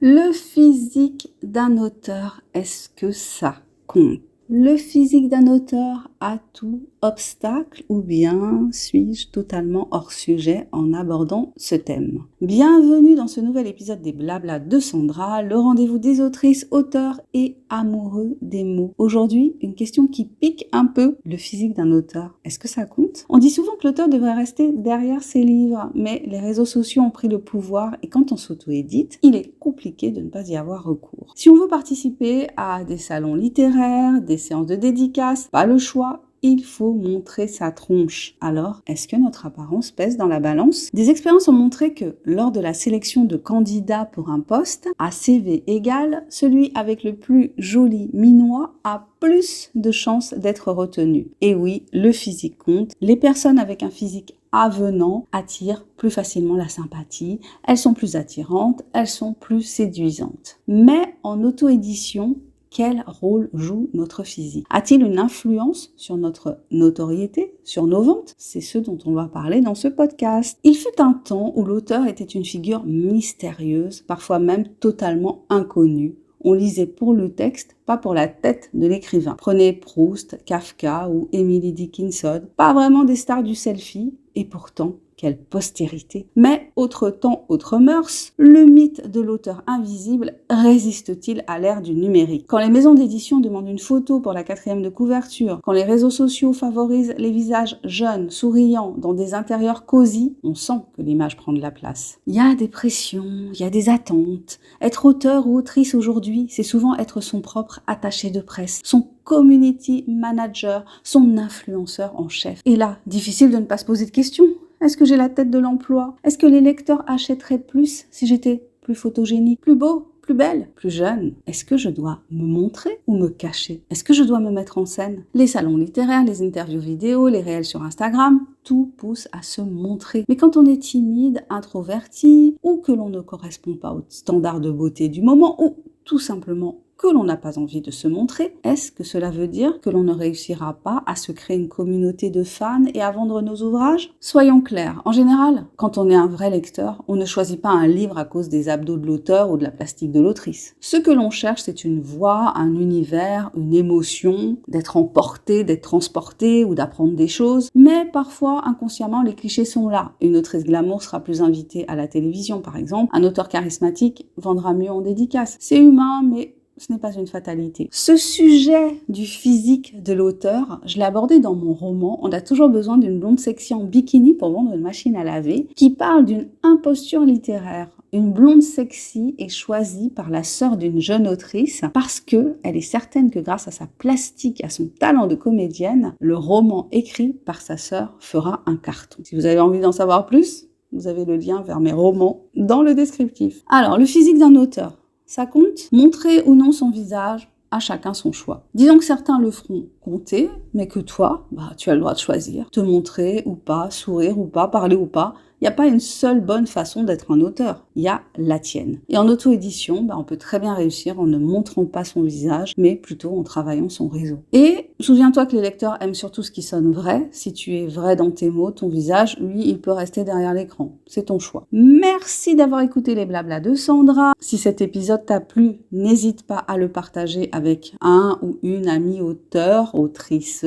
Le physique d'un auteur, est-ce que ça compte? Le physique d'un auteur a tout obstacle ou bien suis-je totalement hors sujet en abordant ce thème? Bienvenue dans ce nouvel épisode des Blabla de Sandra, le rendez-vous des autrices, auteurs et amoureux des mots. Aujourd'hui, une question qui pique un peu, le physique d'un auteur. Est-ce que ça compte? On dit souvent que l'auteur devrait rester derrière ses livres, mais les réseaux sociaux ont pris le pouvoir et quand on s'auto-édite, il est compliqué de ne pas y avoir recours. Si on veut participer à des salons littéraires, des séances de dédicaces, pas le choix, il faut montrer sa tronche. Alors, est-ce que notre apparence pèse dans la balance? Des expériences ont montré que lors de la sélection de candidats pour un poste, à CV égal, celui avec le plus joli minois a plus de chances d'être retenu. Et oui, le physique compte. Les personnes avec un physique avenant attirent plus facilement la sympathie, elles sont plus attirantes, elles sont plus séduisantes. Mais en auto-édition, quel rôle joue notre physique? A-t-il une influence sur notre notoriété, sur nos ventes? C'est ce dont on va parler dans ce podcast. Il fut un temps où l'auteur était une figure mystérieuse, parfois même totalement inconnue. On lisait pour le texte, pas pour la tête de l'écrivain. Prenez Proust, Kafka ou Emily Dickinson, pas vraiment des stars du selfie, et pourtant, quelle postérité! Mais, autre temps, autre mœurs, le mythe de l'auteur invisible résiste-t-il à l'ère du numérique? Quand les maisons d'édition demandent une photo pour la 4e de couverture, quand les réseaux sociaux favorisent les visages jeunes, souriants, dans des intérieurs cosy, on sent que l'image prend de la place. Il y a des pressions, il y a des attentes. Être auteur ou autrice aujourd'hui, c'est souvent être son propre attaché de presse, son community manager, son influenceur en chef. Et là, difficile de ne pas se poser de questions. Est-ce que j'ai la tête de l'emploi? Est-ce que les lecteurs achèteraient plus si j'étais plus photogénique, plus beau, plus belle, plus jeune? Est-ce que je dois me montrer ou me cacher? Est-ce que je dois me mettre en scène? Les salons littéraires, les interviews vidéo, les réels sur Instagram, tout pousse à se montrer. Mais quand on est timide, introverti, ou que l'on ne correspond pas aux standards de beauté du moment, ou tout simplement que l'on n'a pas envie de se montrer, est-ce que cela veut dire que l'on ne réussira pas à se créer une communauté de fans et à vendre nos ouvrages? Soyons clairs, en général, quand on est un vrai lecteur, on ne choisit pas un livre à cause des abdos de l'auteur ou de la plastique de l'autrice. Ce que l'on cherche, c'est une voix, un univers, une émotion, d'être emporté, d'être transporté ou d'apprendre des choses, mais parfois, inconsciemment, les clichés sont là. Une autrice glamour sera plus invitée à la télévision, par exemple. Un auteur charismatique vendra mieux en dédicace. C'est humain, mais ce n'est pas une fatalité. Ce sujet du physique de l'auteur, je l'ai abordé dans mon roman. On a toujours besoin d'une blonde sexy en bikini pour vendre une machine à laver, qui parle d'une imposture littéraire. Une blonde sexy est choisie par la sœur d'une jeune autrice parce qu'elle est certaine que grâce à sa plastique, à son talent de comédienne, le roman écrit par sa sœur fera un carton. Si vous avez envie d'en savoir plus, vous avez le lien vers mes romans dans le descriptif. Alors, le physique d'un auteur. Ça compte? Montrer ou non son visage, à chacun son choix. Disons que certains le feront compter, mais que toi, tu as le droit de choisir. Te montrer ou pas, sourire ou pas, parler ou pas. Il n'y a pas une seule bonne façon d'être un auteur. Il y a la tienne. Et en auto-édition, on peut très bien réussir en ne montrant pas son visage, mais plutôt en travaillant son réseau. Et souviens-toi que les lecteurs aiment surtout ce qui sonne vrai. Si tu es vrai dans tes mots, ton visage, lui, il peut rester derrière l'écran. C'est ton choix. Merci d'avoir écouté les blablas de Sandra. Si cet épisode t'a plu, n'hésite pas à le partager avec un ou une amie auteur, autrice,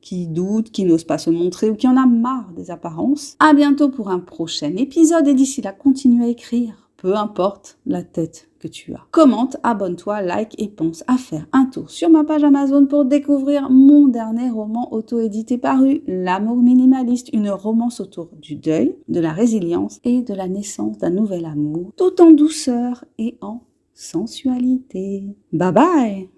qui doute, qui n'ose pas se montrer ou qui en a marre des apparences. À bientôt pour un prochain épisode et d'ici là, continue à écrire, peu importe la tête que tu as. Commente, abonne-toi, like et pense à faire un tour sur ma page Amazon pour découvrir mon dernier roman auto-édité paru, L'amour minimaliste, une romance autour du deuil, de la résilience et de la naissance d'un nouvel amour, tout en douceur et en sensualité. Bye bye!